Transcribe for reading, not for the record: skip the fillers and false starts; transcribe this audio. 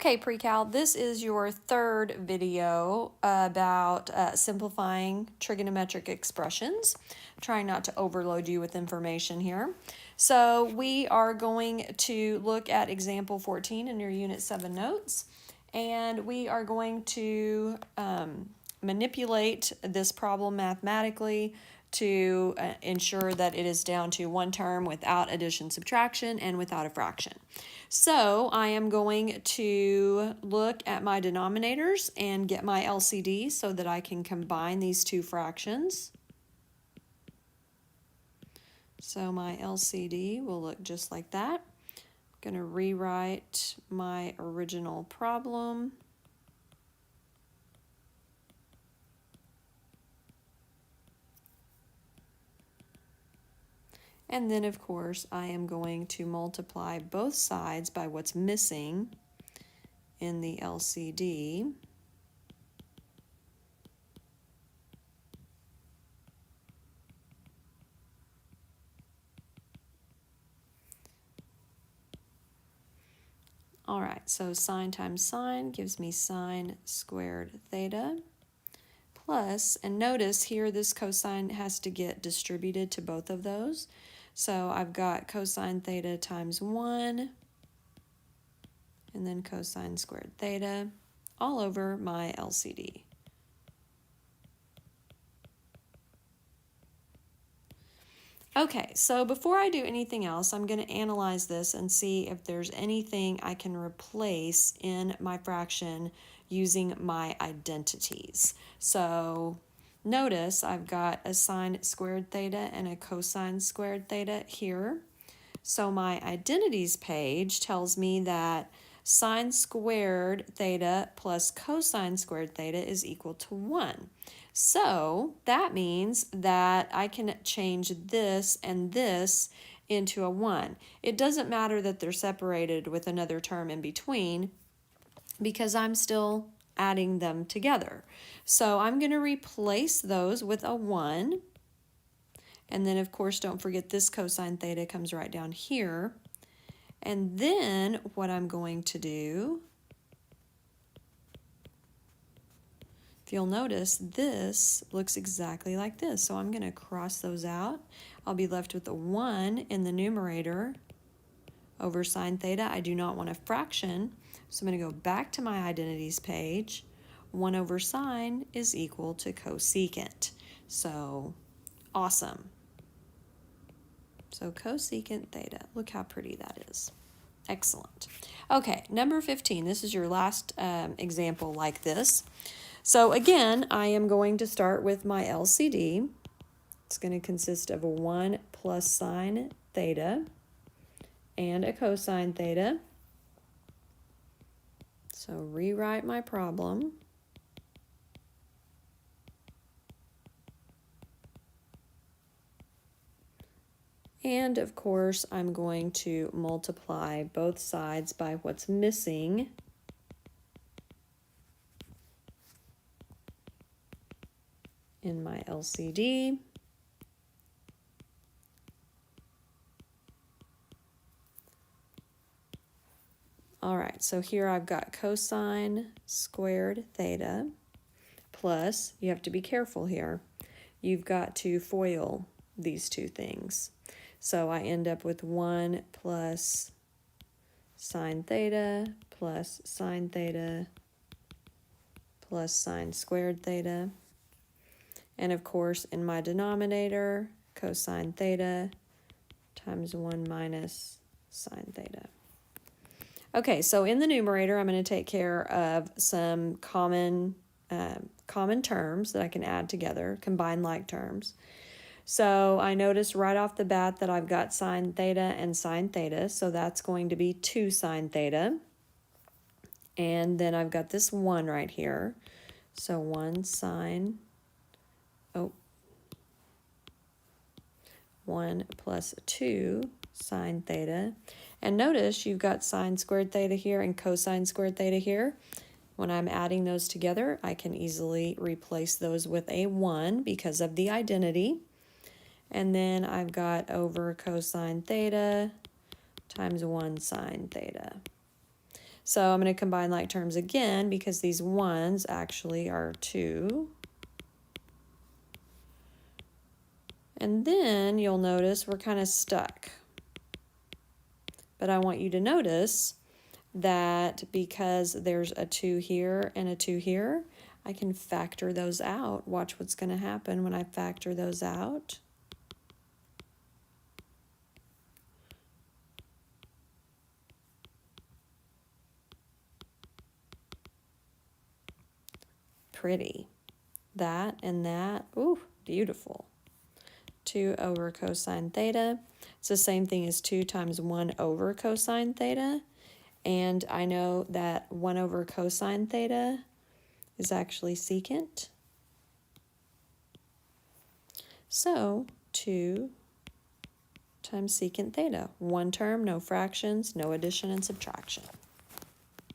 Okay, pre-cal, this is your third video about simplifying trigonometric expressions. Trying not to overload you with information here. So we are going to look at example 14 in your Unit 7 notes, and we are going to manipulate this problem mathematically to ensure that it is down to one term without addition, subtraction, and without a fraction. So I am going to look at my denominators and get my LCD so that I can combine these two fractions. So my LCD will look just like that. I'm going to rewrite my original problem. And then, of course, I am going to multiply both sides by what's missing in the LCD. All right, so sine times sine gives me sine squared theta plus, and notice here this cosine has to get distributed to both of those. So I've got cosine theta times 1, and then cosine squared theta all over my LCD. Okay, so before I do anything else, I'm going to analyze this and see if there's anything I can replace in my fraction using my identities. So notice I've got a sine squared theta and a cosine squared theta here. So my identities page tells me that sine squared theta plus cosine squared theta is equal to 1. So that means that I can change this and this into a 1. It doesn't matter that they're separated with another term in between because I'm still adding them together. So I'm going to replace those with a 1. And then, of course, don't forget this cosine theta comes right down here. And then what I'm going to do, if you'll notice, this looks exactly like this. So I'm going to cross those out. I'll be left with a 1 in the numerator over sine theta. I do not want a fraction, so I'm going to go back to my identities page. 1 over sine is equal to cosecant. So awesome. So cosecant theta, look how pretty that is. Excellent. Okay, number 15, this is your last example like this. So again, I am going to start with my LCD. It's going to consist of a 1 plus sine theta and a cosine theta. So rewrite my problem. And of course, I'm going to multiply both sides by what's missing. In my LCD. All right, so here I've got cosine squared theta plus, you have to be careful here, you've got to FOIL these two things. So I end up with 1 plus sine theta plus sine theta plus sine squared theta. And of course, in my denominator, cosine theta times 1 minus sine theta. Okay, so in the numerator, I'm going to take care of some common terms that I can add together, combine like terms. So I notice right off the bat that I've got sine theta and sine theta, so that's going to be 2 sine theta. And then I've got this 1 right here, so 1 sine, 1 plus 2 sine theta. And notice you've got sine squared theta here and cosine squared theta here. When I'm adding those together, I can easily replace those with a 1 because of the identity. And then I've got over cosine theta times 1 sine theta. So I'm going to combine like terms again because these 1's actually are 2. And then you'll notice we're kind of stuck. But I want you to notice that because there's a 2 here and a 2 here, I can factor those out. Watch what's going to happen when I factor those out. Pretty. That and that, ooh, beautiful. 2 over cosine theta. It's the same thing as 2 times 1 over cosine theta. And I know that 1 over cosine theta is actually secant. So 2 times secant theta. One term, no fractions, no addition and subtraction.